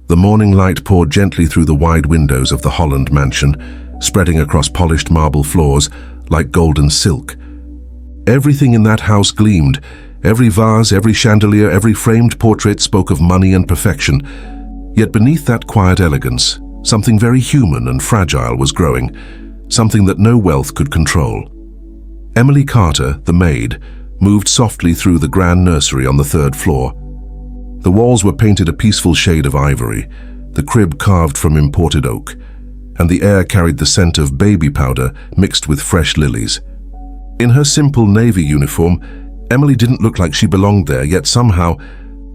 The morning light poured gently through the wide windows of the Holland mansion, spreading across polished marble floors like golden silk. Everything in that house gleamed. Every vase, every chandelier, every framed portrait spoke of money and perfection. Yet beneath that quiet elegance, something very human and fragile was growing, something that no wealth could control. Emily Carter, the maid, moved softly through the grand nursery on the third floor. The walls were painted a peaceful shade of ivory, the crib carved from imported oak, and the air carried the scent of baby powder mixed with fresh lilies. In her simple navy uniform, Emily didn't look like she belonged there, yet somehow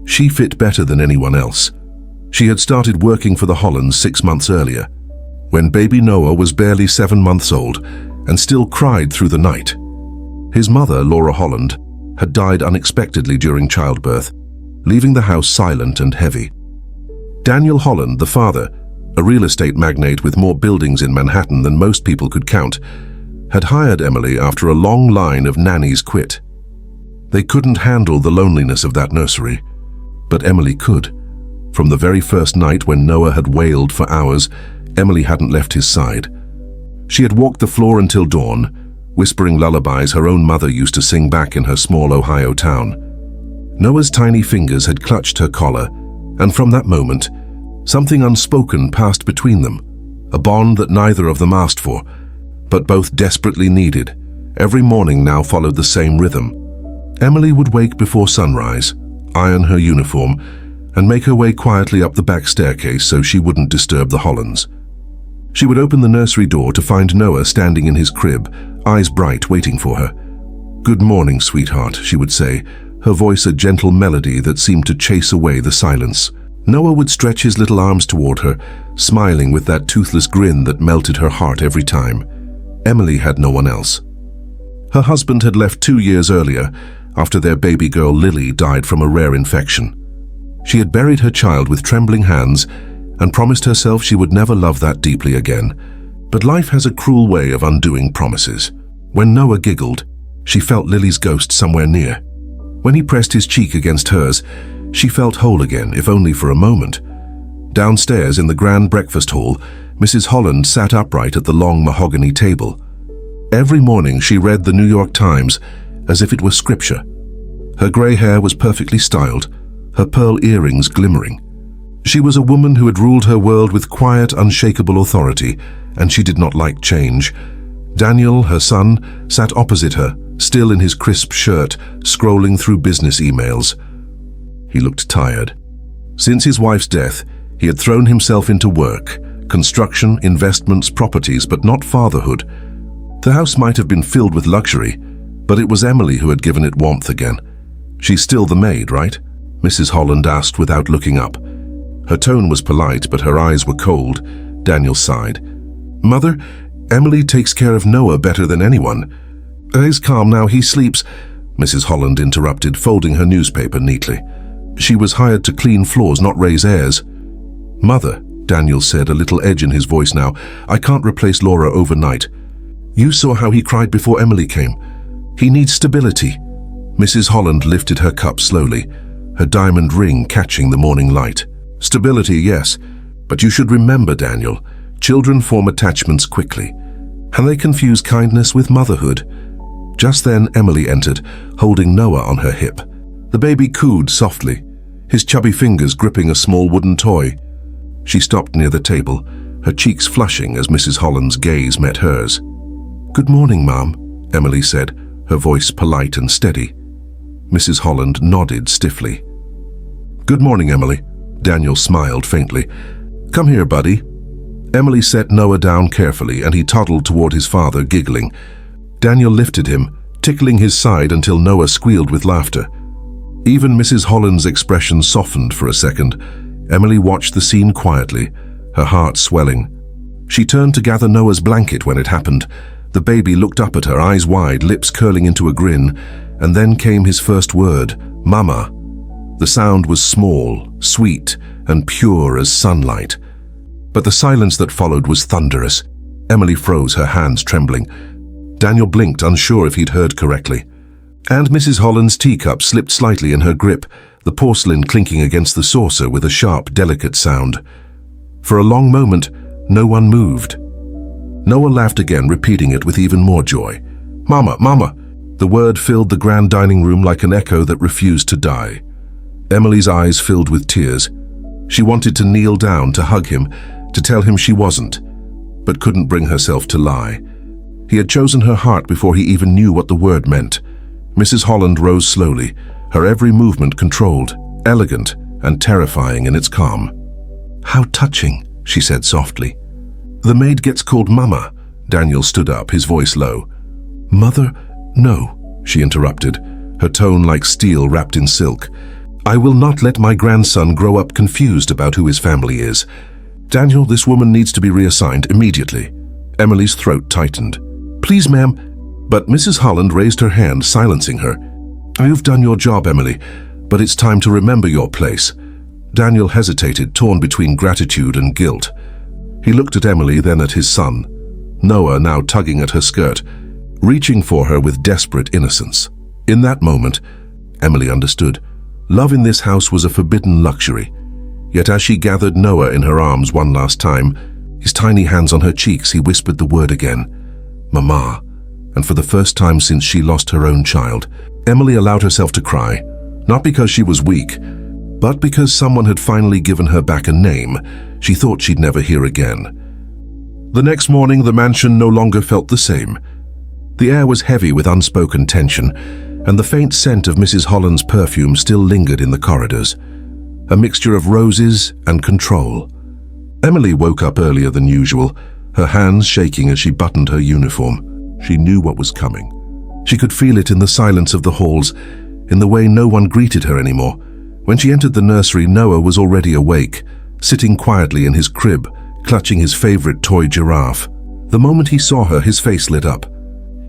she fit better than anyone else. She had started working for the Hollands 6 months earlier, when baby Noah was barely 7 months old and still cried through the night. His mother, Laura Holland, had died unexpectedly during childbirth, leaving the house silent and heavy. Daniel Holland, the father, a real estate magnate with more buildings in Manhattan than most people could count, had hired Emily after a long line of nannies quit. They couldn't handle the loneliness of that nursery, but Emily could. From the very first night when Noah had wailed for hours, Emily hadn't left his side. She had walked the floor until dawn, whispering lullabies her own mother used to sing back in her small Ohio town. Noah's tiny fingers had clutched her collar, and from that moment, something unspoken passed between them, a bond that neither of them asked for, but both desperately needed. Every morning now followed the same rhythm. Emily would wake before sunrise, iron her uniform, and make her way quietly up the back staircase so she wouldn't disturb the Hollands. She would open the nursery door to find Noah standing in his crib, eyes bright, waiting for her. "Good morning, sweetheart," she would say, her voice a gentle melody that seemed to chase away the silence. Noah would stretch his little arms toward her, smiling with that toothless grin that melted her heart every time. Emily had no one else. Her husband had left 2 years earlier, after their baby girl Lily died from a rare infection. She had buried her child with trembling hands and promised herself she would never love that deeply again. But life has a cruel way of undoing promises. When Noah giggled, she felt Lily's ghost somewhere near. When he pressed his cheek against hers, she felt whole again, if only for a moment. Downstairs in the grand breakfast hall, Mrs. Holland sat upright at the long mahogany table. Every morning she read the New York Times as if it were scripture. Her grey hair was perfectly styled, her pearl earrings glimmering. She was a woman who had ruled her world with quiet, unshakable authority, and she did not like change. Daniel, her son, sat opposite her, still in his crisp shirt, scrolling through business emails. He looked tired. Since his wife's death, he had thrown himself into work, construction, investments, properties, but not fatherhood. The house might have been filled with luxury, but it was Emily who had given it warmth again. "She's still the maid, right?" Mrs. Holland asked without looking up. Her tone was polite, but her eyes were cold. Daniel sighed. "Mother, Emily takes care of Noah better than anyone." "He's calm now, he sleeps," Mrs. Holland interrupted, folding her newspaper neatly. "She was hired to clean floors, not raise heirs." "Mother," Daniel said, a little edge in his voice now, "I can't replace Laura overnight. You saw how he cried before Emily came. He needs stability." Mrs. Holland lifted her cup slowly, her diamond ring catching the morning light. "Stability, yes, but you should remember, Daniel, children form attachments quickly, and they confuse kindness with motherhood." Just then Emily entered, holding Noah on her hip. The baby cooed softly, his chubby fingers gripping a small wooden toy. She stopped near the table, her cheeks flushing as Mrs. Holland's gaze met hers. "Good morning, Mom," Emily said, her voice polite and steady. Mrs. Holland nodded stiffly. "Good morning, Emily." Daniel smiled faintly. "Come here, buddy." Emily set Noah down carefully, and he toddled toward his father, giggling. Daniel lifted him, tickling his side until Noah squealed with laughter. Even Mrs. Holland's expression softened for a second. Emily watched the scene quietly, her heart swelling. She turned to gather Noah's blanket when it happened. The baby looked up at her, eyes wide, lips curling into a grin, and then came his first word, "Mama." The sound was small, sweet, and pure as sunlight. But the silence that followed was thunderous. Emily froze, her hands trembling. Daniel blinked, unsure if he'd heard correctly. And Mrs. Holland's teacup slipped slightly in her grip, the porcelain clinking against the saucer with a sharp, delicate sound. For a long moment, no one moved. Noah laughed again, repeating it with even more joy. "Mama, Mama!" The word filled the grand dining room like an echo that refused to die. Emily's eyes filled with tears. She wanted to kneel down, to hug him, to tell him she wasn't, but couldn't bring herself to lie. He had chosen her heart before he even knew what the word meant. Mrs. Holland rose slowly, her every movement controlled, elegant and terrifying in its calm. "How touching," she said softly. "The maid gets called Mama." Daniel stood up, his voice low. "Mother? No," she interrupted, her tone like steel wrapped in silk. "I will not let my grandson grow up confused about who his family is. Daniel, this woman needs to be reassigned immediately." Emily's throat tightened. "Please, ma'am." But Mrs. Holland raised her hand, silencing her. "You've done your job, Emily, but it's time to remember your place." Daniel hesitated, torn between gratitude and guilt. He looked at Emily, then at his son, Noah, now tugging at her skirt, reaching for her with desperate innocence. In that moment, Emily understood. Love in this house was a forbidden luxury. Yet as she gathered Noah in her arms one last time, his tiny hands on her cheeks, he whispered the word again, "Mama." And for the first time since she lost her own child, Emily allowed herself to cry, not because she was weak, but because someone had finally given her back a name she thought she'd never hear again. The next morning, the mansion no longer felt the same. The air was heavy with unspoken tension, and the faint scent of Mrs. Holland's perfume still lingered in the corridors, a mixture of roses and control. Emily woke up earlier than usual, her hands shaking as she buttoned her uniform. She knew what was coming. She could feel it in the silence of the halls, in the way no one greeted her anymore. When she entered the nursery, Noah was already awake, sitting quietly in his crib, clutching his favorite toy giraffe. The moment he saw her, his face lit up.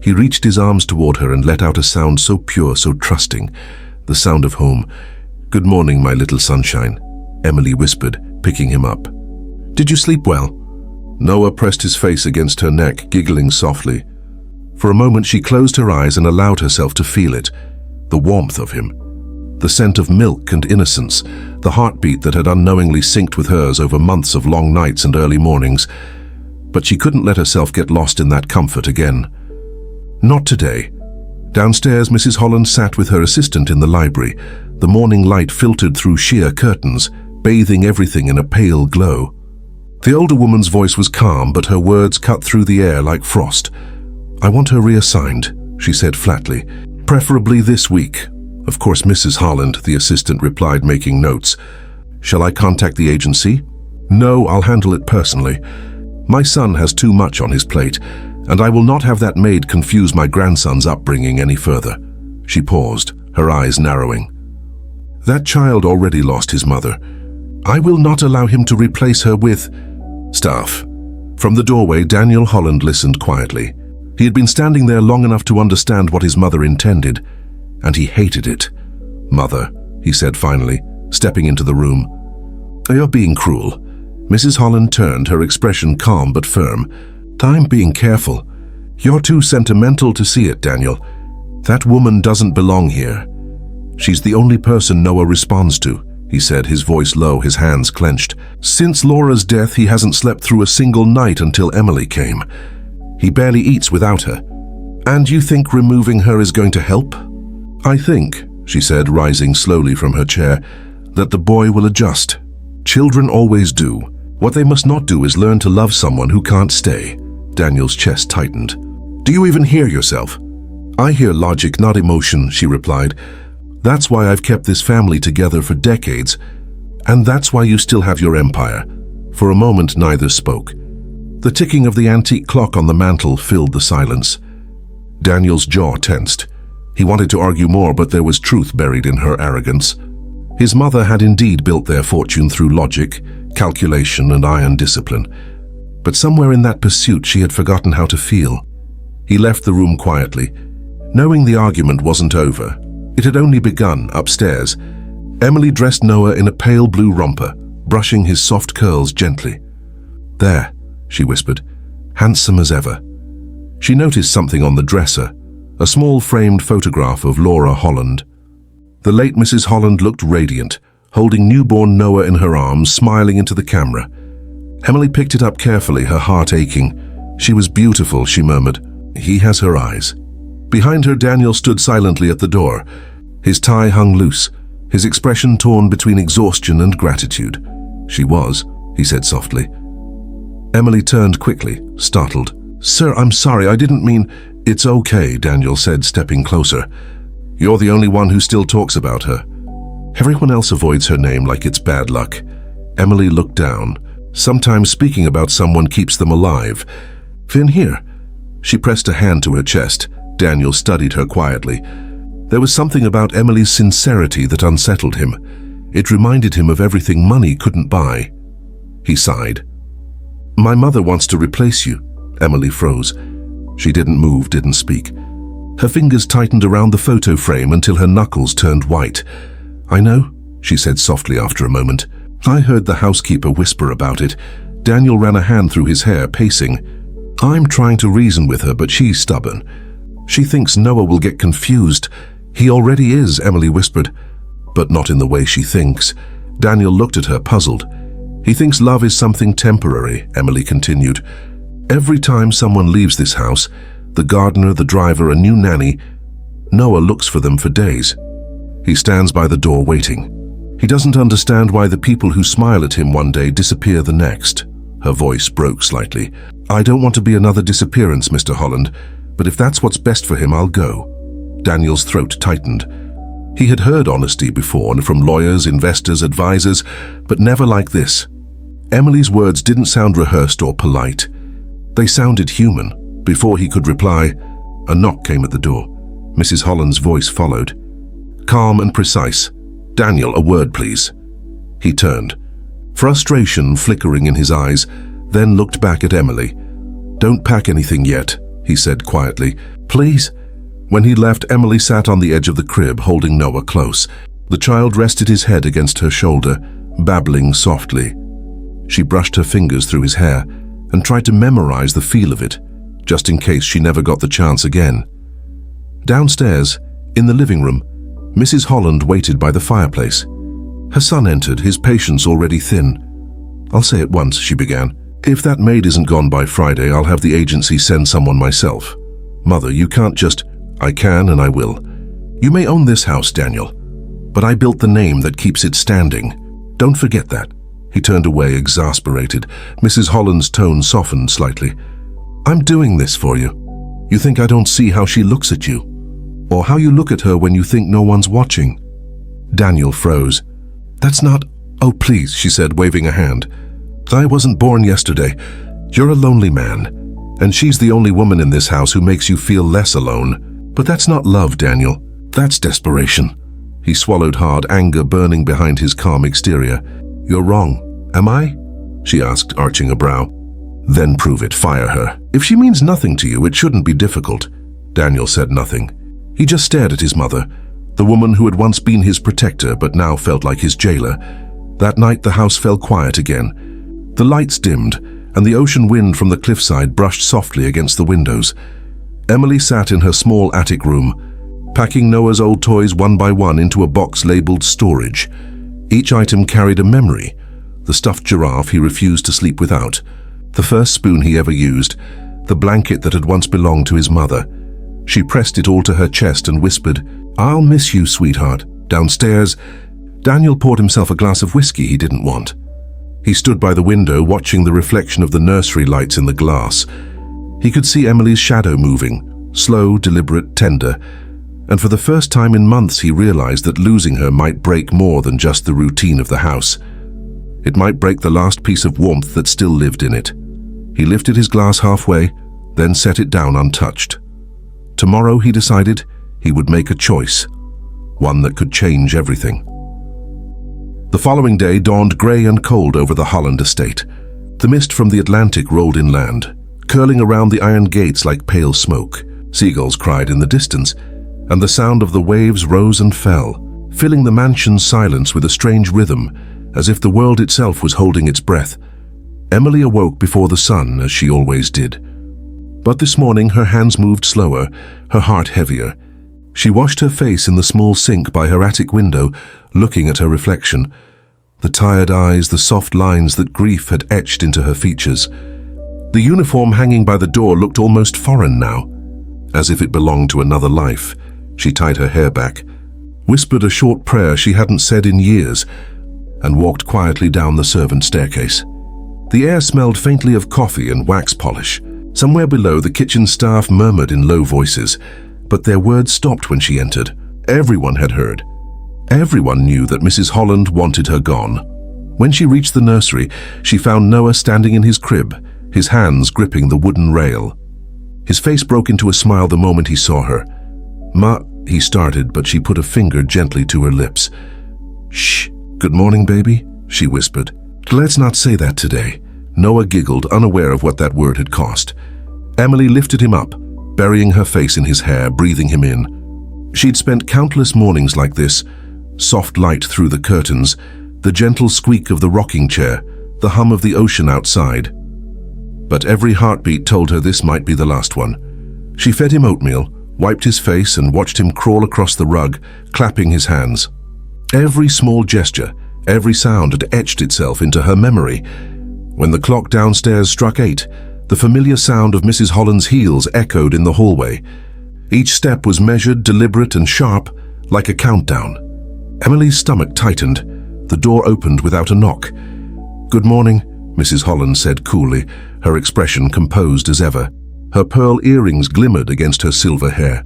He reached his arms toward her and let out a sound so pure, so trusting, the sound of home. "Good morning, my little sunshine," Emily whispered, picking him up. "Did you sleep well?" Noah pressed his face against her neck, giggling softly. For a moment she closed her eyes and allowed herself to feel it, the warmth of him, the scent of milk and innocence, the heartbeat that had unknowingly synced with hers over months of long nights and early mornings. But she couldn't let herself get lost in that comfort again. Not today. Downstairs, Mrs. Holland sat with her assistant in the library, the morning light filtered through sheer curtains, bathing everything in a pale glow. The older woman's voice was calm, but her words cut through the air like frost. "I want her reassigned," she said flatly. "Preferably this week." "Of course, Mrs. Holland," the assistant replied, making notes. "Shall I contact the agency?" "No, I'll handle it personally. My son has too much on his plate, and I will not have that maid confuse my grandson's upbringing any further." She paused, her eyes narrowing. "That child already lost his mother. I will not allow him to replace her with staff." From the doorway, Daniel Holland listened quietly. He had been standing there long enough to understand what his mother intended, and he hated it. "Mother," he said finally, stepping into the room. "You're being cruel." Mrs. Holland turned, her expression calm but firm. "I'm being careful. You're too sentimental to see it, Daniel. That woman doesn't belong here. She's the only person Noah responds to," he said, his voice low, his hands clenched. "Since Laura's death, he hasn't slept through a single night until Emily came. He barely eats without her. And you think removing her is going to help?" "I think," she said, rising slowly from her chair, "that the boy will adjust. Children always do. What they must not do is learn to love someone who can't stay." Daniel's chest tightened. "Do you even hear yourself?" "I hear logic, not emotion," she replied. "That's why I've kept this family together for decades, and that's why you still have your empire." For a moment, neither spoke. The ticking of the antique clock on the mantel filled the silence. Daniel's jaw tensed. He wanted to argue more, but there was truth buried in her arrogance. His mother had indeed built their fortune through logic, calculation, and iron discipline. But somewhere in that pursuit, she had forgotten how to feel. He left the room quietly, knowing the argument wasn't over. It had only begun upstairs. Emily dressed Noah in a pale blue romper, brushing his soft curls gently. "There," she whispered, "handsome as ever." She noticed something on the dresser, a small framed photograph of Laura Holland. The late Mrs. Holland looked radiant, holding newborn Noah in her arms, smiling into the camera. Emily picked it up carefully, her heart aching. She was beautiful, she murmured. He has her eyes. Behind her, Daniel stood silently at the door. His tie hung loose, his expression torn between exhaustion and gratitude. She was, he said softly. Emily turned quickly, startled. Sir, I'm sorry, I didn't mean... It's okay, Daniel said, stepping closer. You're the only one who still talks about her. Everyone else avoids her name like it's bad luck. Emily looked down. Sometimes speaking about someone keeps them alive. Finn, here. She pressed a hand to her chest. Daniel studied her quietly. There was something about Emily's sincerity that unsettled him. It reminded him of everything money couldn't buy. He sighed. My mother wants to replace you. Emily froze. She didn't move, didn't speak. Her fingers tightened around the photo frame until her knuckles turned white. I know, she said softly after a moment. I heard the housekeeper whisper about it. Daniel ran a hand through his hair, pacing. I'm trying to reason with her, but she's stubborn. She thinks Noah will get confused. He already is, Emily whispered. But not in the way she thinks. Daniel looked at her, puzzled. He thinks love is something temporary, Emily continued. Every time someone leaves this house, the gardener, the driver, a new nanny, Noah looks for them for days. He stands by the door waiting. He doesn't understand why the people who smile at him one day disappear the next. Her voice broke slightly. I don't want to be another disappearance, Mr. Holland, but if that's what's best for him, I'll go. Daniel's throat tightened. He had heard honesty before, from lawyers, investors, advisors, but never like this. Emily's words didn't sound rehearsed or polite. They sounded human. Before he could reply, a knock came at the door. Mrs. Holland's voice followed. Calm and precise. Daniel, a word, please. He turned, frustration flickering in his eyes, then looked back at Emily. Don't pack anything yet, he said quietly. Please? When he left, Emily sat on the edge of the crib, holding Noah close. The child rested his head against her shoulder, babbling softly. She brushed her fingers through his hair and tried to memorize the feel of it, just in case she never got the chance again. Downstairs, in the living room, Mrs. Holland waited by the fireplace. Her son entered, his patience already thin. I'll say it once, she began. If that maid isn't gone by Friday, I'll have the agency send someone myself. Mother, you can't just... I can and I will. You may own this house, Daniel, but I built the name that keeps it standing. Don't forget that. He turned away, exasperated. Mrs. Holland's tone softened slightly. I'm doing this for you. You think I don't see how she looks at you? Or how you look at her when you think no one's watching? Daniel froze. That's not... Oh, please, she said, waving a hand. I wasn't born yesterday. You're a lonely man, and she's the only woman in this house who makes you feel less alone. But that's not love, Daniel. That's desperation. He swallowed hard, anger burning behind his calm exterior. You're wrong. Am I? She asked, arching a brow. Then prove it, fire her. If she means nothing to you, it shouldn't be difficult. Daniel said nothing. He just stared at his mother, the woman who had once been his protector but now felt like his jailer. That night the house fell quiet again. The lights dimmed, and the ocean wind from the cliffside brushed softly against the windows. Emily sat in her small attic room, packing Noah's old toys one by one into a box labeled storage. Each item carried a memory. The stuffed giraffe he refused to sleep without, the first spoon he ever used, the blanket that had once belonged to his mother. She pressed it all to her chest and whispered, I'll miss you, sweetheart. Downstairs, Daniel poured himself a glass of whiskey he didn't want. He stood by the window, watching the reflection of the nursery lights in the glass. He could see Emily's shadow moving, slow, deliberate, tender, and for the first time in months he realized that losing her might break more than just the routine of the house. It might break the last piece of warmth that still lived in it. He lifted his glass halfway, then set it down untouched. Tomorrow, he decided, he would make a choice, one that could change everything. The following day dawned grey and cold over the Holland estate. The mist from the Atlantic rolled inland, curling around the iron gates like pale smoke. Seagulls cried in the distance, and the sound of the waves rose and fell, filling the mansion's silence with a strange rhythm, as if the world itself was holding its breath. Emily awoke before the sun, as she always did. But this morning her hands moved slower, her heart heavier. She washed her face in the small sink by her attic window, looking at her reflection. The tired eyes, the soft lines that grief had etched into her features. The uniform hanging by the door looked almost foreign now, as if it belonged to another life. She tied her hair back, whispered a short prayer she hadn't said in years, and walked quietly down the servant staircase. The air smelled faintly of coffee and wax polish. Somewhere below, the kitchen staff murmured in low voices, but their words stopped when she entered. Everyone had heard. Everyone knew that Mrs. Holland wanted her gone. When she reached the nursery, she found Noah standing in his crib, his hands gripping the wooden rail. His face broke into a smile the moment he saw her. "Ma," he started, but she put a finger gently to her lips. "Shh, good morning, baby," she whispered. "Let's not say that today." Noah giggled, unaware of what that word had cost. Emily lifted him up, burying her face in his hair, breathing him in. She'd spent countless mornings like this, soft light through the curtains, the gentle squeak of the rocking chair, the hum of the ocean outside. But every heartbeat told her this might be the last one. She fed him oatmeal, wiped his face, and watched him crawl across the rug, clapping his hands. Every small gesture, every sound had etched itself into her memory. When the clock downstairs struck 8, the familiar sound of Mrs. Holland's heels echoed in the hallway. Each step was measured, deliberate, and sharp, like a countdown. Emily's stomach tightened. The door opened without a knock. "Good morning," Mrs. Holland said coolly, her expression composed as ever. Her pearl earrings glimmered against her silver hair.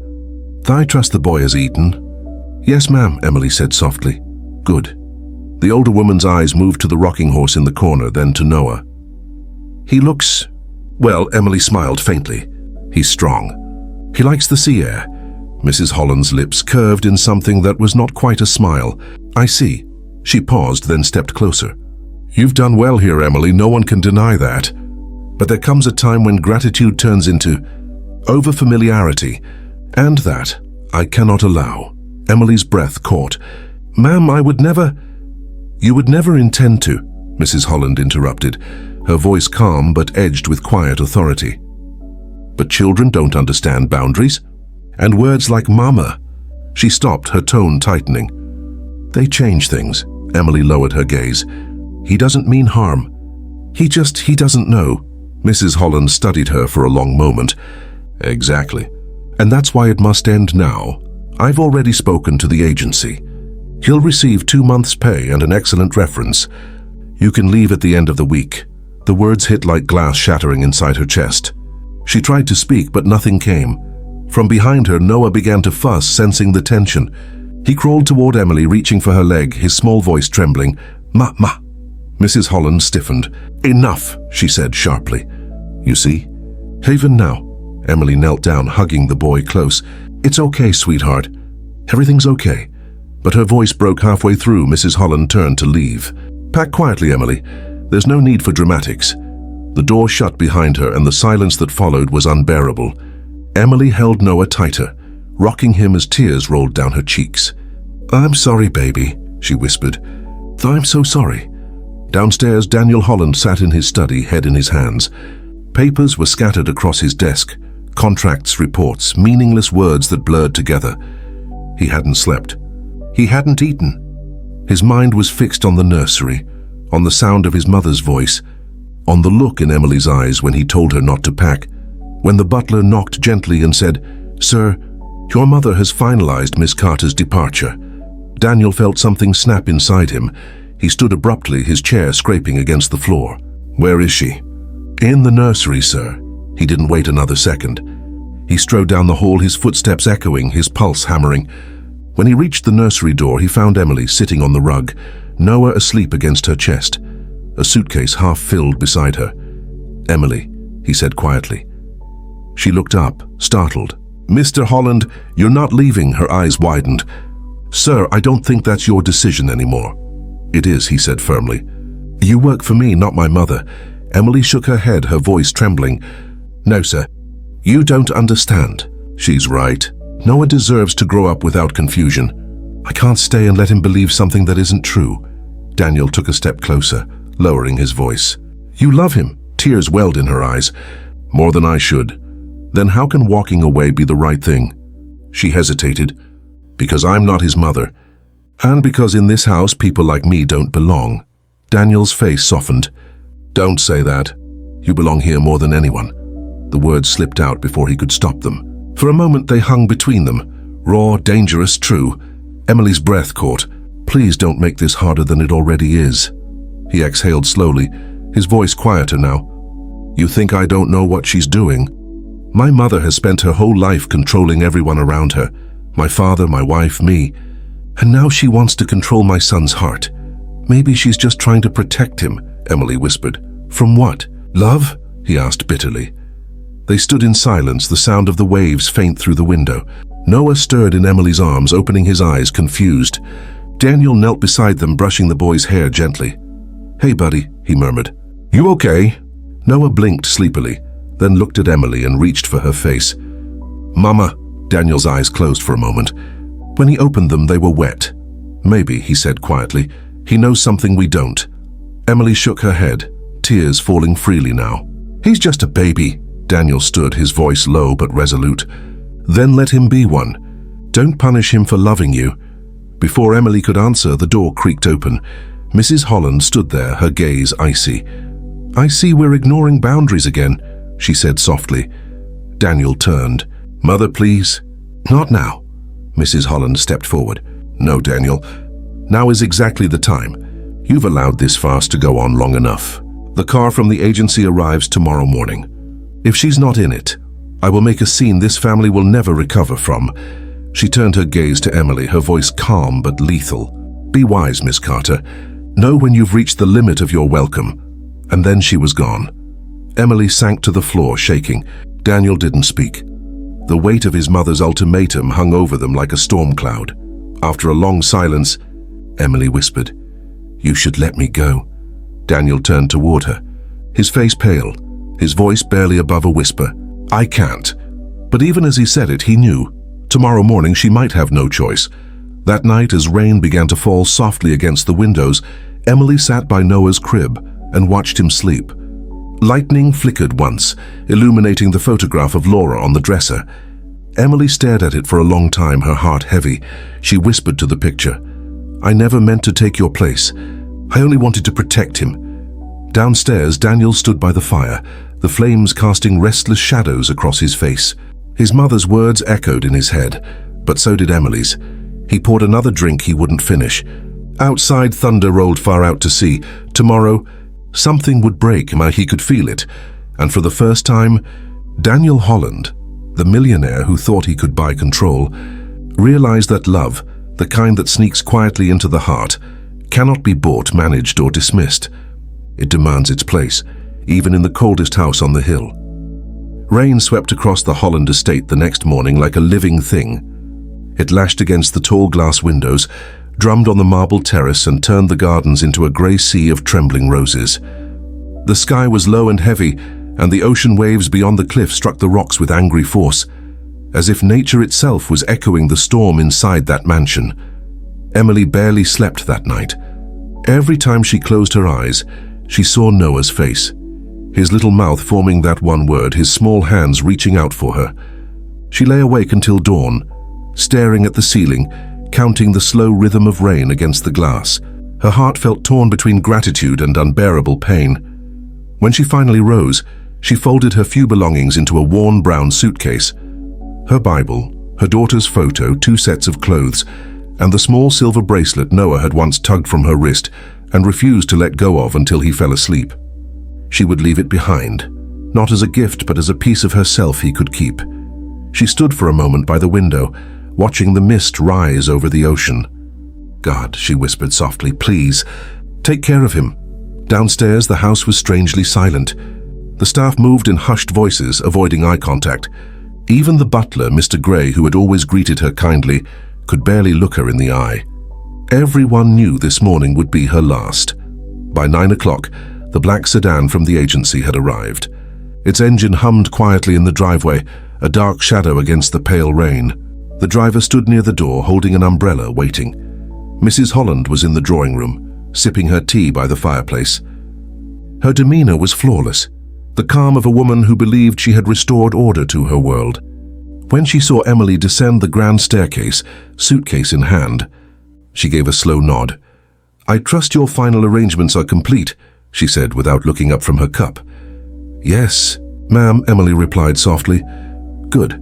"I trust the boy has eaten." "Yes, ma'am," Emily said softly. "Good." The older woman's eyes moved to the rocking horse in the corner, then to Noah. "He looks..." "Well," Emily smiled faintly. "He's strong. He likes the sea air." Mrs. Holland's lips curved in something that was not quite a smile. "I see." She paused, then stepped closer. "You've done well here, Emily, no one can deny that. But there comes a time when gratitude turns into over-familiarity, and that I cannot allow." Emily's breath caught. "Ma'am, I would never..." "You would never intend to," Mrs. Holland interrupted, her voice calm but edged with quiet authority. "But children don't understand boundaries. And words like mama..." She stopped, her tone tightening. "They change things." Emily lowered her gaze. "He doesn't mean harm. He doesn't know." Mrs. Holland studied her for a long moment. "Exactly. And that's why it must end now. I've already spoken to the agency. He'll receive 2 months' pay and an excellent reference. You can leave at the end of the week." The words hit like glass shattering inside her chest. She tried to speak, but nothing came. From behind her, Noah began to fuss, sensing the tension. He crawled toward Emily, reaching for her leg, his small voice trembling. Ma. Mrs. Holland stiffened. "Enough," she said sharply. "You see? Even now." Emily knelt down, hugging the boy close. "It's okay, sweetheart. Everything's okay." But her voice broke halfway through. Mrs. Holland turned to leave. "Pack quietly, Emily. There's no need for dramatics." The door shut behind her, and the silence that followed was unbearable. Emily held Noah tighter, rocking him as tears rolled down her cheeks. "I'm sorry, baby," she whispered. "I'm so sorry." Downstairs, Daniel Holland sat in his study, head in his hands. Papers were scattered across his desk, contracts, reports, meaningless words that blurred together. He hadn't slept. He hadn't eaten. His mind was fixed on the nursery, on the sound of his mother's voice, on the look in Emily's eyes when he told her not to pack, when the butler knocked gently and said, "Sir, your mother has finalized Miss Carter's departure." Daniel felt something snap inside him. He stood abruptly, his chair scraping against the floor. "Where is she?" "In the nursery, sir." He didn't wait another second. He strode down the hall, his footsteps echoing, his pulse hammering. When he reached the nursery door, he found Emily sitting on the rug, Noah asleep against her chest, a suitcase half filled beside her. "Emily," he said quietly. She looked up, startled. "Mr. Holland, you're not leaving," her eyes widened. "Sir, I don't think that's your decision anymore." "It is," he said firmly. "You work for me, not my mother." Emily shook her head, her voice trembling. "No, sir. You don't understand." "She's right. Noah deserves to grow up without confusion. I can't stay and let him believe something that isn't true." Daniel took a step closer, lowering his voice. "You love him." Tears welled in her eyes. "More than I should. Then how can walking away be the right thing? She hesitated. Because I'm not his mother. And because in this house people like me don't belong. Daniel's face softened. Don't say that. You belong here more than anyone. The words slipped out before he could stop them. For a moment they hung between them. Raw, dangerous, true. Emily's breath caught. Please don't make this harder than it already is. He exhaled slowly, his voice quieter now. You think I don't know what she's doing? My mother has spent her whole life controlling everyone around her. My father, my wife, me. And now she wants to control my son's heart. Maybe she's just trying to protect him, Emily whispered. From what? Love? He asked bitterly. They stood in silence, the sound of the waves faint through the window. Noah stirred in Emily's arms, opening his eyes, confused. Daniel knelt beside them, brushing the boy's hair gently. Hey, buddy, he murmured. You okay? Noah blinked sleepily, then looked at Emily and reached for her face. Mama. Daniel's eyes closed for a moment. When he opened them, they were wet. Maybe, he said quietly, he knows something we don't. Emily shook her head, tears falling freely now. He's just a baby. Daniel stood, his voice low but resolute. Then let him be one. Don't punish him for loving you. Before Emily could answer, the door creaked open. Mrs. Holland stood there, her gaze icy. I see we're ignoring boundaries again, she said softly. Daniel turned. Mother, please. Not now. Mrs. Holland stepped forward. No, Daniel. Now is exactly the time. You've allowed this farce to go on long enough. The car from the agency arrives tomorrow morning. If she's not in it, I will make a scene this family will never recover from. She turned her gaze to Emily, her voice calm but lethal. Be wise, Miss Carter. Know when you've reached the limit of your welcome. And then she was gone. Emily sank to the floor, shaking. Daniel didn't speak. The weight of his mother's ultimatum hung over them like a storm cloud. After a long silence, Emily whispered, You should let me go. Daniel turned toward her, his face pale, his voice barely above a whisper. I can't. But even as he said it, he knew. Tomorrow morning she might have no choice. That night, as rain began to fall softly against the windows, Emily sat by Noah's crib and watched him sleep. Lightning flickered once, illuminating the photograph of Laura on the dresser. Emily stared at it for a long time, her heart heavy. She whispered to the picture, I never meant to take your place. I only wanted to protect him. Downstairs, Daniel stood by the fire, the flames casting restless shadows across his face. His mother's words echoed in his head, but so did Emily's. He poured another drink he wouldn't finish. Outside, thunder rolled far out to sea. Tomorrow, something would break, he could feel it. And for the first time, Daniel Holland, the millionaire who thought he could buy control, realized that love, the kind that sneaks quietly into the heart, cannot be bought, managed, or dismissed. It demands its place, even in the coldest house on the hill. Rain swept across the Holland estate the next morning like a living thing. It lashed against the tall glass windows, drummed on the marble terrace, and turned the gardens into a grey sea of trembling roses. The sky was low and heavy, and the ocean waves beyond the cliff struck the rocks with angry force, as if nature itself was echoing the storm inside that mansion. Emily barely slept that night. Every time she closed her eyes, she saw Noah's face, his little mouth forming that one word, his small hands reaching out for her. She lay awake until dawn, staring at the ceiling, counting the slow rhythm of rain against the glass. Her heart felt torn between gratitude and unbearable pain. When she finally rose, she folded her few belongings into a worn brown suitcase. Her Bible, her daughter's photo, 2 sets of clothes, and the small silver bracelet Noah had once tugged from her wrist and refused to let go of until he fell asleep. She would leave it behind, not as a gift but as a piece of herself he could keep. She stood for a moment by the window, watching the mist rise over the ocean. God, she whispered softly, please, take care of him. Downstairs, the house was strangely silent. The staff moved in hushed voices, avoiding eye contact. Even the butler, Mr. Gray, who had always greeted her kindly, could barely look her in the eye. Everyone knew this morning would be her last. By 9 o'clock, the black sedan from the agency had arrived. Its engine hummed quietly in the driveway, a dark shadow against the pale rain. The driver stood near the door, holding an umbrella, waiting. Mrs. Holland was in the drawing room, sipping her tea by the fireplace. Her demeanor was flawless. the calm of a woman who believed she had restored order to her world. When she saw Emily descend the grand staircase, suitcase in hand, she gave a slow nod. "I trust your final arrangements are complete," she said without looking up from her cup. "Yes, ma'am," Emily replied softly. "Good.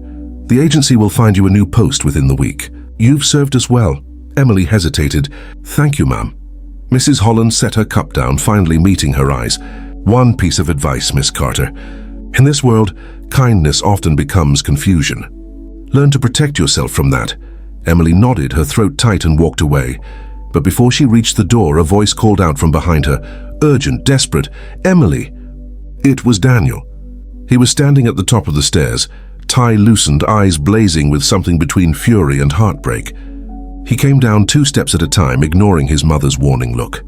The agency will find you a new post within the week. You've served us well." Emily hesitated. "Thank you, ma'am." Mrs. Holland set her cup down, finally meeting her eyes. "One piece of advice, Miss Carter. In this world, kindness often becomes confusion. Learn to protect yourself from that." Emily nodded, her throat tight, and walked away. But before she reached the door, a voice called out from behind her, urgent, desperate, "Emily!" It was Daniel. He was standing at the top of the stairs, tie loosened, eyes blazing with something between fury and heartbreak. He came down 2 steps at a time, ignoring his mother's warning look.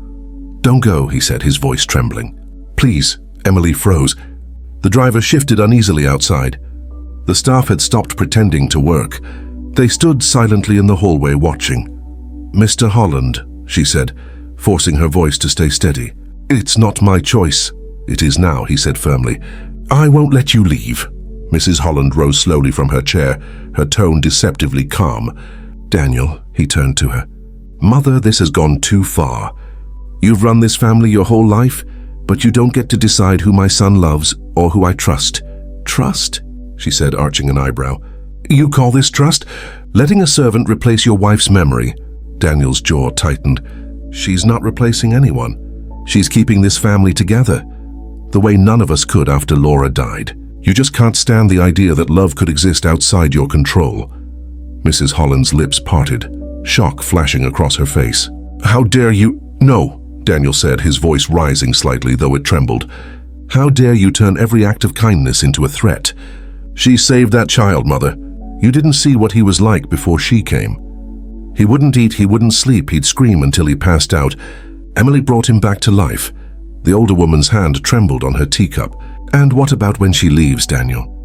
"Don't go," he said, his voice trembling. "Please." Emily froze. The driver shifted uneasily outside. The staff had stopped pretending to work. They stood silently in the hallway watching. "Mr. Holland," she said, forcing her voice to stay steady. "It's not my choice." "It is now," he said firmly. "I won't let you leave." Mrs. Holland rose slowly from her chair, her tone deceptively calm. "Daniel," he turned to her. "Mother, this has gone too far. You've run this family your whole life, but you don't get to decide who my son loves or who I trust." "Trust?" she said, arching an eyebrow. "You call this trust? Letting a servant replace your wife's memory?" Daniel's jaw tightened. "She's not replacing anyone. She's keeping this family together, the way none of us could after Laura died. You just can't stand the idea that love could exist outside your control." Mrs. Holland's lips parted, shock flashing across her face. "How dare you—" "No," Daniel said, his voice rising slightly, though it trembled. "How dare you turn every act of kindness into a threat? She saved that child, Mother. You didn't see what he was like before she came. He wouldn't eat, he wouldn't sleep, he'd scream until he passed out. Emily brought him back to life." The older woman's hand trembled on her teacup. "And what about when she leaves, Daniel?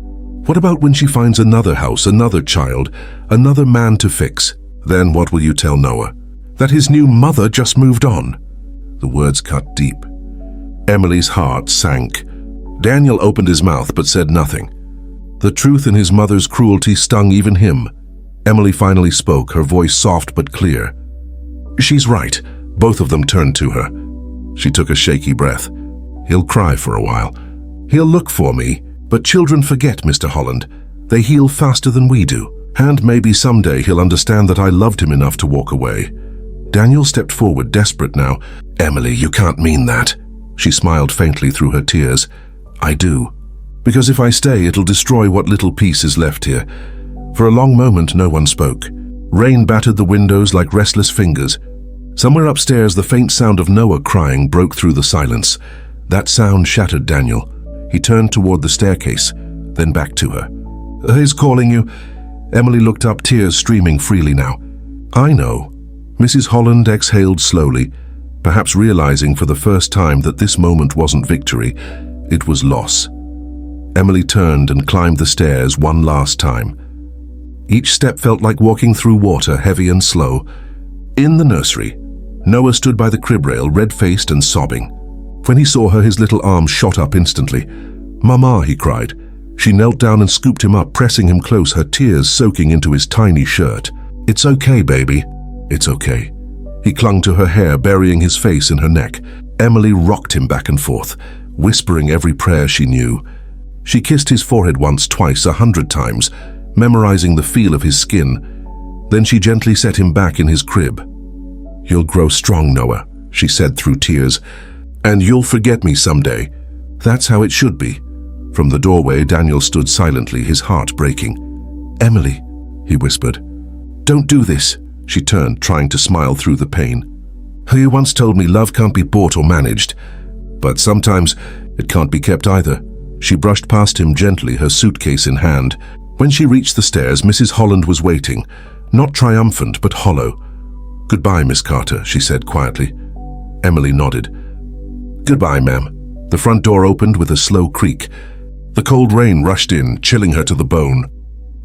What about when she finds another house, another child, another man to fix? Then what will you tell Noah? That his new mother just moved on?" The words cut deep. Emily's heart sank. Daniel opened his mouth but said nothing. The truth in his mother's cruelty stung even him. Emily finally spoke, her voice soft but clear. "She's right." Both of them turned to her. She took a shaky breath. "He'll cry for a while. He'll look for me. But children forget, Mr. Holland. They heal faster than we do. And maybe someday he'll understand that I loved him enough to walk away." Daniel stepped forward, desperate now. "Emily, you can't mean that." She smiled faintly through her tears. "I do. Because if I stay, it'll destroy what little peace is left here." For a long moment, no one spoke. Rain battered the windows like restless fingers. Somewhere upstairs, the faint sound of Noah crying broke through the silence. That sound shattered Daniel. He turned toward the staircase, then back to her. "He's calling you." Emily looked up, tears streaming freely now. "I know." Mrs. Holland exhaled slowly, perhaps realizing for the first time that this moment wasn't victory, it was loss. Emily turned and climbed the stairs one last time. Each step felt like walking through water, heavy and slow. In the nursery, Noah stood by the crib rail, red-faced and sobbing. When he saw her, his little arms shot up instantly. "Mama," he cried. She knelt down and scooped him up, pressing him close, her tears soaking into his tiny shirt. "It's okay, baby. It's okay." He clung to her hair, burying his face in her neck. Emily rocked him back and forth, whispering every prayer she knew. She kissed his forehead once, twice, 100 times, memorizing the feel of his skin. Then she gently set him back in his crib. "You'll grow strong, Noah," she said through tears. "And you'll forget me someday. That's how it should be." From the doorway, Daniel stood silently, his heart breaking. "Emily," he whispered. "Don't do this." She turned, trying to smile through the pain. "You once told me love can't be bought or managed. But sometimes it can't be kept either." She brushed past him gently, her suitcase in hand. When she reached the stairs, Mrs. Holland was waiting, not triumphant but hollow. "Goodbye, Miss Carter," she said quietly. Emily nodded. "Goodbye, ma'am." The front door opened with a slow creak. The cold rain rushed in, chilling her to the bone.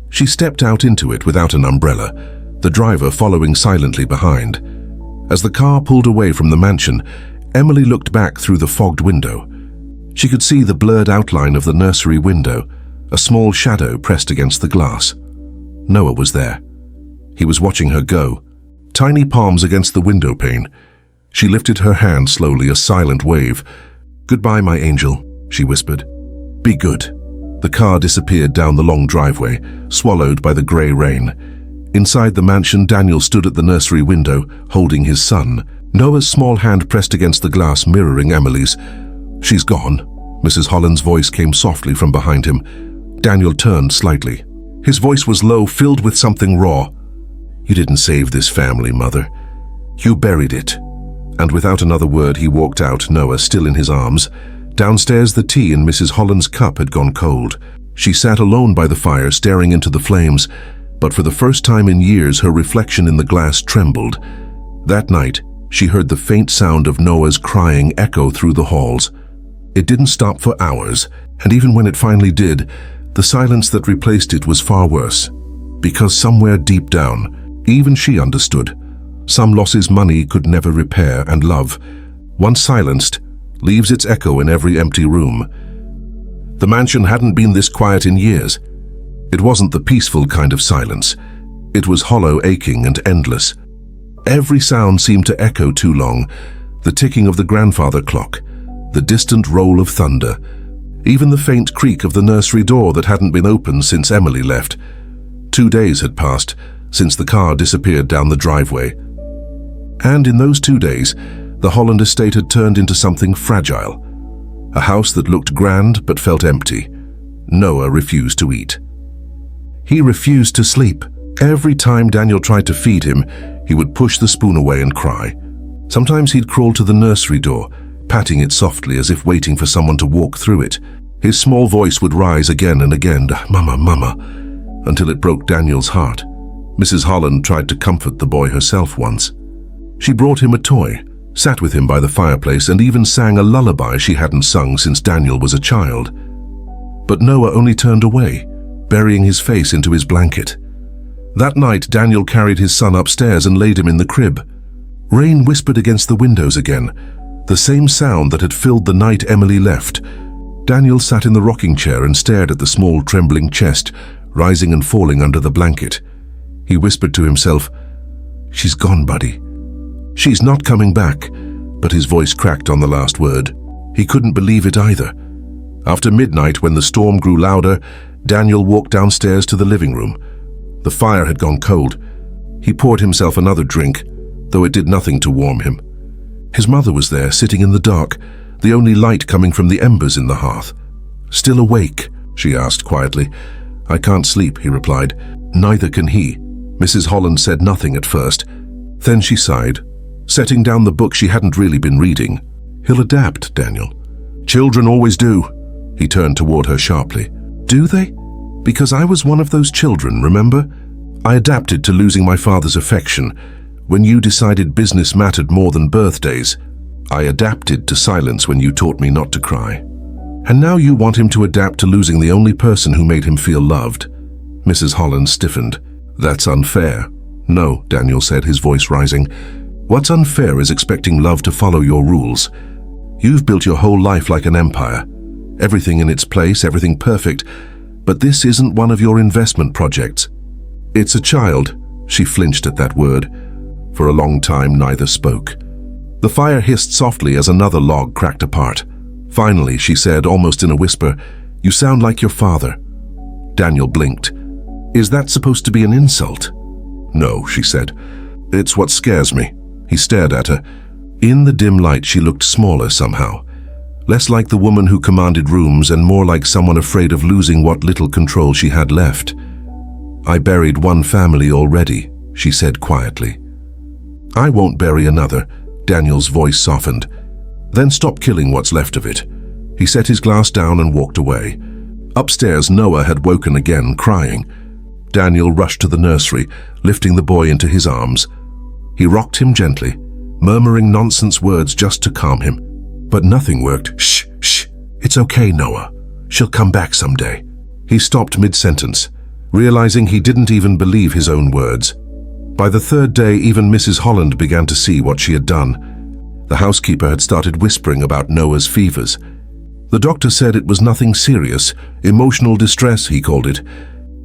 She stepped out into it without an umbrella, the driver following silently behind. As the car pulled away from the mansion, Emily looked back through the fogged window. She could see the blurred outline of the nursery window, a small shadow pressed against the glass. Noah was there. He was watching her go, tiny palms against the window pane. She lifted her hand slowly, a silent wave. "Goodbye, my angel," she whispered. "Be good." The car disappeared down the long driveway, swallowed by the grey rain. Inside the mansion, Daniel stood at the nursery window, holding his son. Noah's small hand pressed against the glass, mirroring Emily's. "She's gone." Mrs. Holland's voice came softly from behind him. Daniel turned slightly. His voice was low, filled with something raw. "You didn't save this family, Mother. You buried it." And without another word, he walked out, Noah still in his arms. Downstairs, the tea in Mrs. Holland's cup had gone cold. She sat alone by the fire, staring into the flames, but for the first time in years, her reflection in the glass trembled. That night, she heard the faint sound of Noah's crying echo through the halls. It didn't stop for hours, and even when it finally did, the silence that replaced it was far worse. Because somewhere deep down, even she understood. Some losses money could never repair, and love, once silenced, leaves its echo in every empty room. The mansion hadn't been this quiet in years. It wasn't the peaceful kind of silence. It was hollow, aching, and endless. Every sound seemed to echo too long. The ticking of the grandfather clock, the distant roll of thunder, even the faint creak of the nursery door that hadn't been opened since Emily left. 2 days had passed since the car disappeared down the driveway. And in those 2 days, the Holland estate had turned into something fragile. A house that looked grand but felt empty. Noah refused to eat. He refused to sleep. Every time Daniel tried to feed him, he would push the spoon away and cry. Sometimes he'd crawl to the nursery door, patting it softly as if waiting for someone to walk through it. His small voice would rise again and again, "Mama, Mama," until it broke Daniel's heart. Mrs. Holland tried to comfort the boy herself once. She brought him a toy, sat with him by the fireplace, and even sang a lullaby she hadn't sung since Daniel was a child. But Noah only turned away, burying his face into his blanket. That night, Daniel carried his son upstairs and laid him in the crib. Rain whispered against the windows again, the same sound that had filled the night Emily left. Daniel sat in the rocking chair and stared at the small, trembling chest, rising and falling under the blanket. He whispered to himself, "She's gone, buddy. She's not coming back," but his voice cracked on the last word. He couldn't believe it either. After midnight, when the storm grew louder, Daniel walked downstairs to the living room. The fire had gone cold. He poured himself another drink, though it did nothing to warm him. His mother was there, sitting in the dark, the only light coming from the embers in the hearth. "Still awake?" she asked quietly. "I can't sleep," he replied. "Neither can he." Mrs. Holland said nothing at first. Then she sighed, setting down the book she hadn't really been reading. "He'll adapt, Daniel. Children always do." He turned toward her sharply. "Do they? Because I was one of those children, remember? I adapted to losing my father's affection. When you decided business mattered more than birthdays, I adapted to silence when you taught me not to cry. And now you want him to adapt to losing the only person who made him feel loved." Mrs. Holland stiffened. "That's unfair." "No," Daniel said, his voice rising. "What's unfair is expecting love to follow your rules. You've built your whole life like an empire. Everything in its place, everything perfect. But this isn't one of your investment projects. It's a child." She flinched at that word. For a long time, neither spoke. The fire hissed softly as another log cracked apart. Finally, she said, almost in a whisper, "You sound like your father." Daniel blinked. "Is that supposed to be an insult?" "No," she said. "It's what scares me." He stared at her. In the dim light, she looked smaller somehow. Less like the woman who commanded rooms and more like someone afraid of losing what little control she had left. "I buried one family already," she said quietly. "I won't bury another." Daniel's voice softened. "Then stop killing what's left of it." He set his glass down and walked away. Upstairs, Noah had woken again, crying. Daniel rushed to the nursery, lifting the boy into his arms. He rocked him gently, murmuring nonsense words just to calm him. But nothing worked. "Shh, shh. It's okay, Noah. She'll come back someday." He stopped mid-sentence, realizing he didn't even believe his own words. By the third day, even Mrs. Holland began to see what she had done. The housekeeper had started whispering about Noah's fevers. The doctor said it was nothing serious, emotional distress, he called it.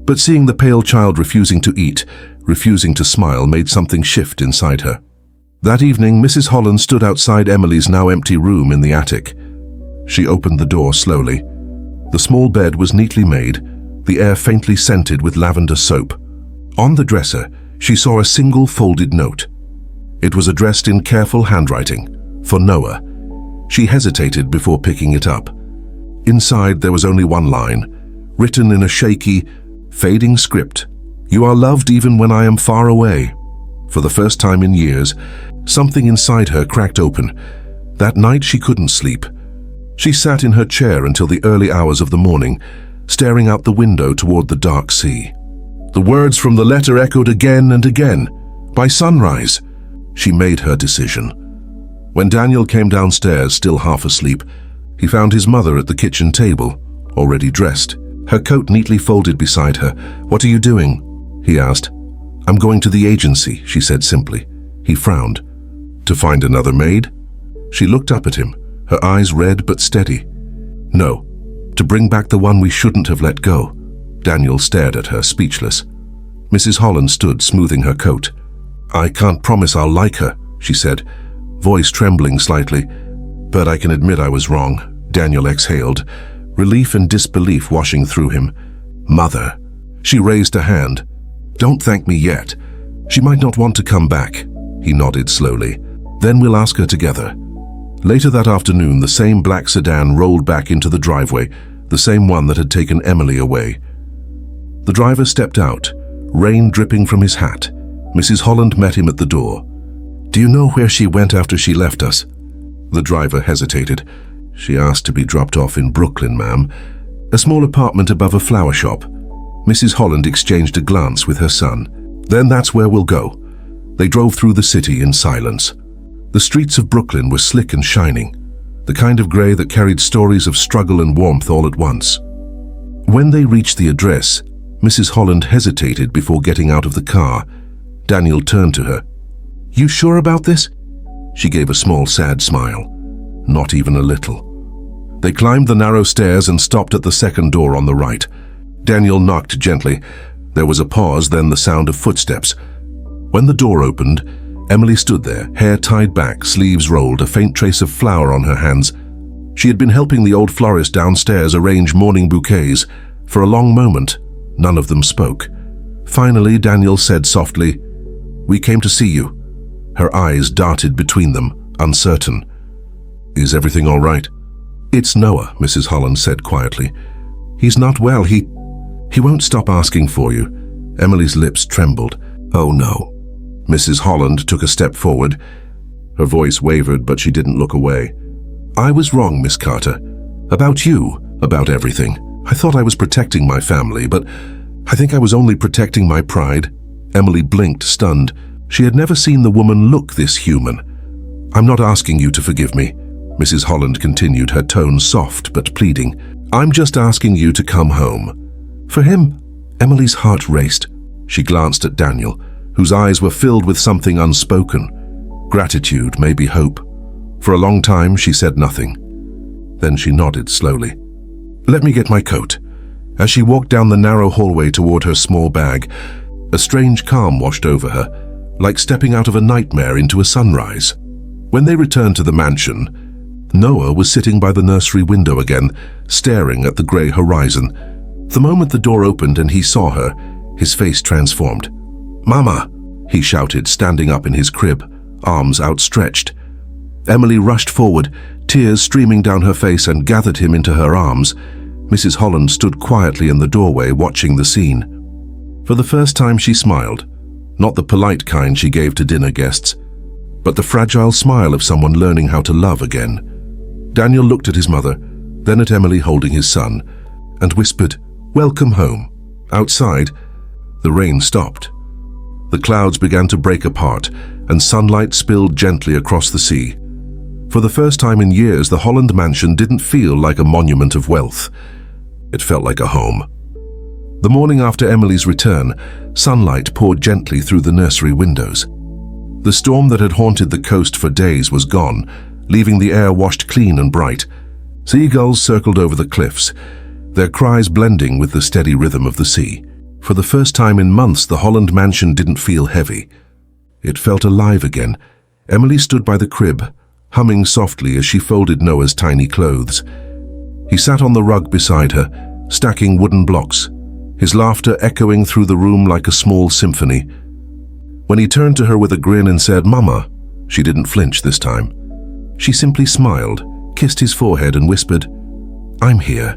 But seeing the pale child refusing to eat, refusing to smile, made something shift inside her. That evening, Mrs. Holland stood outside Emily's now empty room in the attic. She opened the door slowly. The small bed was neatly made, the air faintly scented with lavender soap. On the dresser, she saw a single folded note. It was addressed in careful handwriting, for Noah. She hesitated before picking it up. Inside there was only one line, written in a shaky, fading script. "You are loved even when I am far away." For the first time in years, something inside her cracked open. That night she couldn't sleep. She sat in her chair until the early hours of the morning, staring out the window toward the dark sea. The words from the letter echoed again and again. By sunrise, she made her decision. When Daniel came downstairs, still half asleep, he found his mother at the kitchen table, already dressed, her coat neatly folded beside her. "What are you doing?" he asked. "I'm going to the agency," she said simply. He frowned. "To find another maid?" She looked up at him, her eyes red but steady. "No, to bring back the one we shouldn't have let go." Daniel stared at her, speechless. Mrs. Holland stood, smoothing her coat. "I can't promise I'll like her," she said, voice trembling slightly. "But I can admit I was wrong." Daniel exhaled, relief and disbelief washing through him. "Mother." She raised a hand. "Don't thank me yet. She might not want to come back." He nodded slowly. "Then we'll ask her together." Later that afternoon, the same black sedan rolled back into the driveway, the same one that had taken Emily away. The driver stepped out, rain dripping from his hat. Mrs. Holland met him at the door. "Do you know where she went after she left us?" The driver hesitated. "She asked to be dropped off in Brooklyn, ma'am. A small apartment above a flower shop." Mrs. Holland exchanged a glance with her son. "Then that's where we'll go." They drove through the city in silence. The streets of Brooklyn were slick and shining, the kind of grey that carried stories of struggle and warmth all at once. When they reached the address, Mrs. Holland hesitated before getting out of the car. Daniel turned to her. "You sure about this?" She gave a small, sad smile. "Not even a little." They climbed the narrow stairs and stopped at the second door on the right. Daniel knocked gently. There was a pause, then the sound of footsteps. When the door opened, Emily stood there, hair tied back, sleeves rolled, a faint trace of flour on her hands. She had been helping the old florist downstairs arrange morning bouquets. For a long moment, none of them spoke. Finally, Daniel said softly, "We came to see you." Her eyes darted between them, uncertain. "Is everything all right?" "It's Noah," Mrs. Holland said quietly. "He's not well. He won't stop asking for you." Emily's lips trembled. "Oh no." Mrs. Holland took a step forward. Her voice wavered, but she didn't look away. "I was wrong, Miss Carter. About you, about everything. I thought I was protecting my family, but I think I was only protecting my pride." Emily blinked, stunned. She had never seen the woman look this human. "I'm not asking you to forgive me," Mrs. Holland continued, her tone soft but pleading. "I'm just asking you to come home." For him, Emily's heart raced. She glanced at Daniel, whose eyes were filled with something unspoken. Gratitude, maybe hope. For a long time, she said nothing. Then she nodded slowly. "Let me get my coat." As she walked down the narrow hallway toward her small bag, a strange calm washed over her, like stepping out of a nightmare into a sunrise. When they returned to the mansion, Noah was sitting by the nursery window again, staring at the grey horizon. The moment the door opened and he saw her, his face transformed. "Mama!" he shouted, standing up in his crib, arms outstretched. Emily rushed forward, tears streaming down her face, and gathered him into her arms. Mrs. Holland stood quietly in the doorway, watching the scene. For the first time she smiled, not the polite kind she gave to dinner guests, but the fragile smile of someone learning how to love again. Daniel looked at his mother, then at Emily holding his son, and whispered, "Welcome home." Outside, the rain stopped. The clouds began to break apart, and sunlight spilled gently across the sea. For the first time in years, the Holland mansion didn't feel like a monument of wealth. It felt like a home. The morning after Emily's return, sunlight poured gently through the nursery windows. The storm that had haunted the coast for days was gone, leaving the air washed clean and bright. Seagulls circled over the cliffs, their cries blending with the steady rhythm of the sea. For the first time in months, the Holland mansion didn't feel heavy. It felt alive again. Emily stood by the crib, humming softly as she folded Noah's tiny clothes. He sat on the rug beside her, stacking wooden blocks, his laughter echoing through the room like a small symphony. When he turned to her with a grin and said, "Mama," she didn't flinch this time. She simply smiled, kissed his forehead and whispered, "I'm here."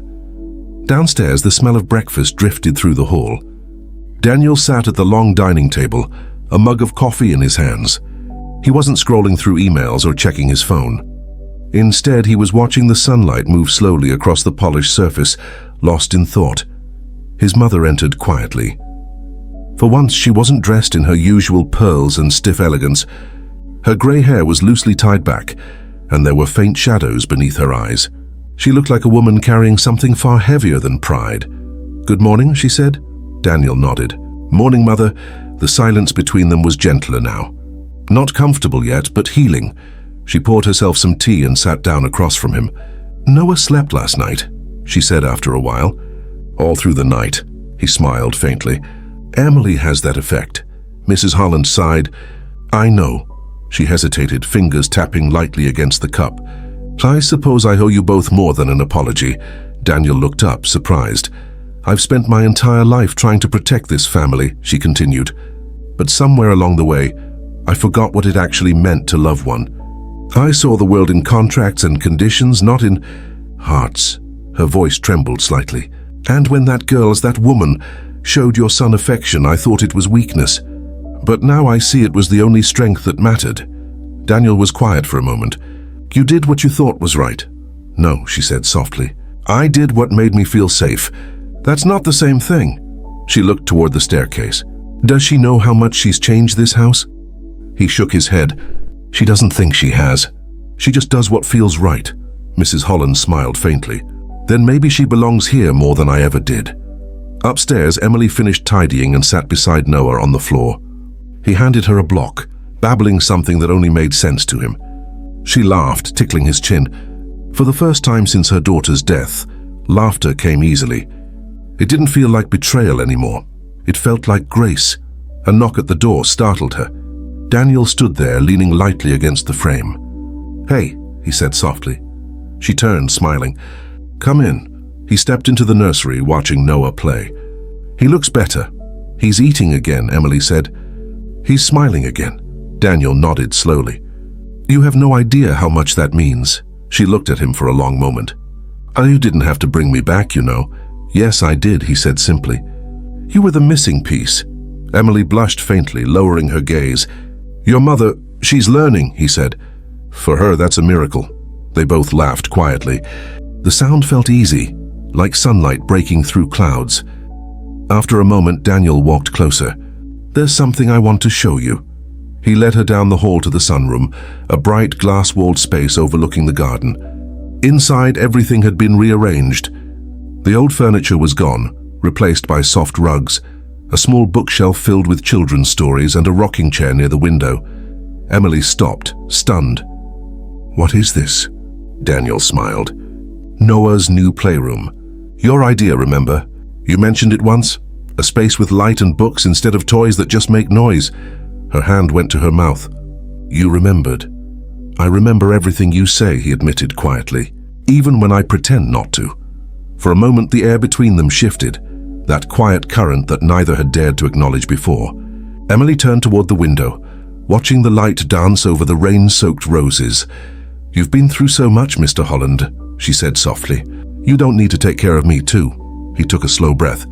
Downstairs, the smell of breakfast drifted through the hall. Daniel sat at the long dining table, a mug of coffee in his hands. He wasn't scrolling through emails or checking his phone. Instead, he was watching the sunlight move slowly across the polished surface, lost in thought. His mother entered quietly. For once, she wasn't dressed in her usual pearls and stiff elegance. Her grey hair was loosely tied back, and there were faint shadows beneath her eyes. She looked like a woman carrying something far heavier than pride. "Good morning," she said. Daniel nodded. "Morning, Mother." The silence between them was gentler now. Not comfortable yet, but healing. She poured herself some tea and sat down across from him. "Noah slept last night," she said after a while. "All through the night," he smiled faintly. "Emily has that effect." Mrs. Holland sighed. "I know." She hesitated, fingers tapping lightly against the cup. "I suppose I owe you both more than an apology." Daniel looked up, surprised. "I've spent my entire life trying to protect this family," she continued. "But somewhere along the way, I forgot what it actually meant to love one. I saw the world in contracts and conditions, not in hearts." Her voice trembled slightly. "And when that woman, showed your son affection, I thought it was weakness. But now I see it was the only strength that mattered." Daniel was quiet for a moment. "You did what you thought was right." "No," she said softly. "I did what made me feel safe." "That's not the same thing." She looked toward the staircase. "Does she know how much she's changed this house?" He shook his head. "She doesn't think she has. She just does what feels right." Mrs. Holland smiled faintly. "Then maybe she belongs here more than I ever did." Upstairs, Emily finished tidying and sat beside Noah on the floor. He handed her a block, babbling something that only made sense to him. She laughed, tickling his chin. For the first time since her daughter's death, laughter came easily. It didn't feel like betrayal anymore. It felt like grace. A knock at the door startled her. Daniel stood there, leaning lightly against the frame. "Hey," he said softly. She turned, smiling. "Come in." He stepped into the nursery, watching Noah play. "He looks better." "He's eating again," Emily said. "He's smiling again." Daniel nodded slowly. "You have no idea how much that means." She looked at him for a long moment. "You didn't have to bring me back, you know." "Yes, I did," he said simply. "You were the missing piece." Emily blushed faintly, lowering her gaze. "Your mother, she's learning," he said. "For her, that's a miracle." They both laughed quietly. The sound felt easy, like sunlight breaking through clouds. After a moment, Daniel walked closer. "There's something I want to show you." He led her down the hall to the sunroom, a bright glass-walled space overlooking the garden. Inside, everything had been rearranged. The old furniture was gone, replaced by soft rugs, a small bookshelf filled with children's stories and a rocking chair near the window. Emily stopped, stunned. "What is this?" Daniel smiled. "Noah's new playroom. Your idea, remember? You mentioned it once? A space with light and books instead of toys that just make noise." Her hand went to her mouth. "You remembered." "I remember everything you say," he admitted quietly, "even when I pretend not to." For a moment, the air between them shifted, that quiet current that neither had dared to acknowledge before. Emily turned toward the window, watching the light dance over the rain-soaked roses. "You've been through so much, Mr. Holland," she said softly. "You don't need to take care of me too." He took a slow breath.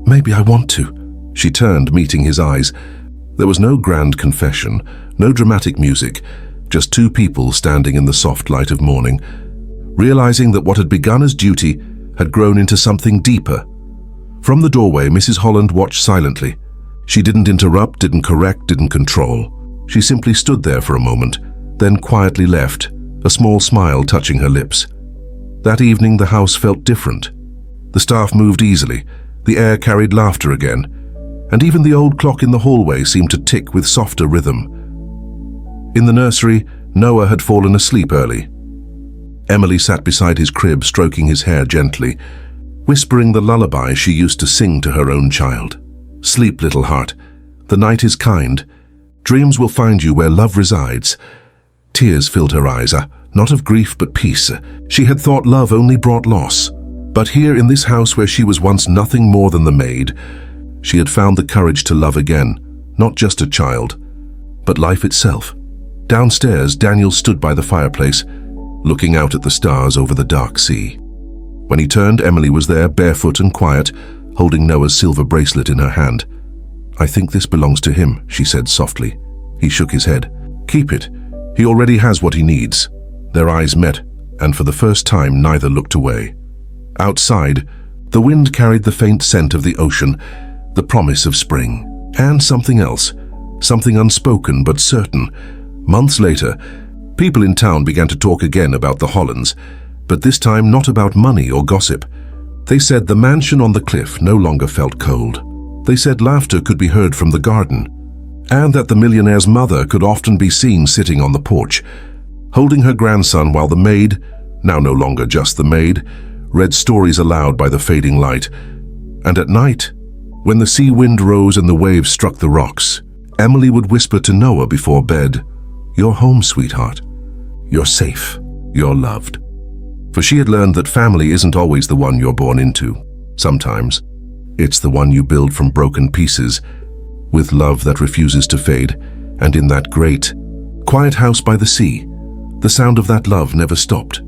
"Maybe I want to." She turned, meeting his eyes. There was no grand confession, no dramatic music, just two people standing in the soft light of morning, realizing that what had begun as duty had grown into something deeper. From the doorway, Mrs. Holland watched silently. She didn't interrupt, didn't correct, didn't control. She simply stood there for a moment, then quietly left, a small smile touching her lips. That evening, the house felt different. The staff moved easily, the air carried laughter again, and even the old clock in the hallway seemed to tick with softer rhythm. In the nursery, Noah had fallen asleep early. Emily sat beside his crib, stroking his hair gently, whispering the lullaby she used to sing to her own child. Sleep, little heart. The night is kind. Dreams will find you where love resides. Tears filled her eyes, not of grief but peace. She had thought love only brought loss. But here in this house where she was once nothing more than the maid, she had found the courage to love again, not just a child, but life itself. Downstairs, Daniel stood by the fireplace, looking out at the stars over the dark sea. When he turned, Emily was there, barefoot and quiet, holding Noah's silver bracelet in her hand. "I think this belongs to him," she said softly. He shook his head. "Keep it. He already has what he needs." Their eyes met, and for the first time neither looked away. Outside, the wind carried the faint scent of the ocean, the promise of spring, and something else, something unspoken but certain. Months later, people in town began to talk again about the Hollands, but this time not about money or gossip. They said the mansion on the cliff no longer felt cold. They said laughter could be heard from the garden, and that the millionaire's mother could often be seen sitting on the porch, holding her grandson while the maid, now no longer just the maid, read stories aloud by the fading light. And at night, when the sea wind rose and the waves struck the rocks, Emily would whisper to Noah before bed, "You're home, sweetheart. You're safe. You're loved." For she had learned that family isn't always the one you're born into. Sometimes, it's the one you build from broken pieces, with love that refuses to fade. And in that great, quiet house by the sea, the sound of that love never stopped.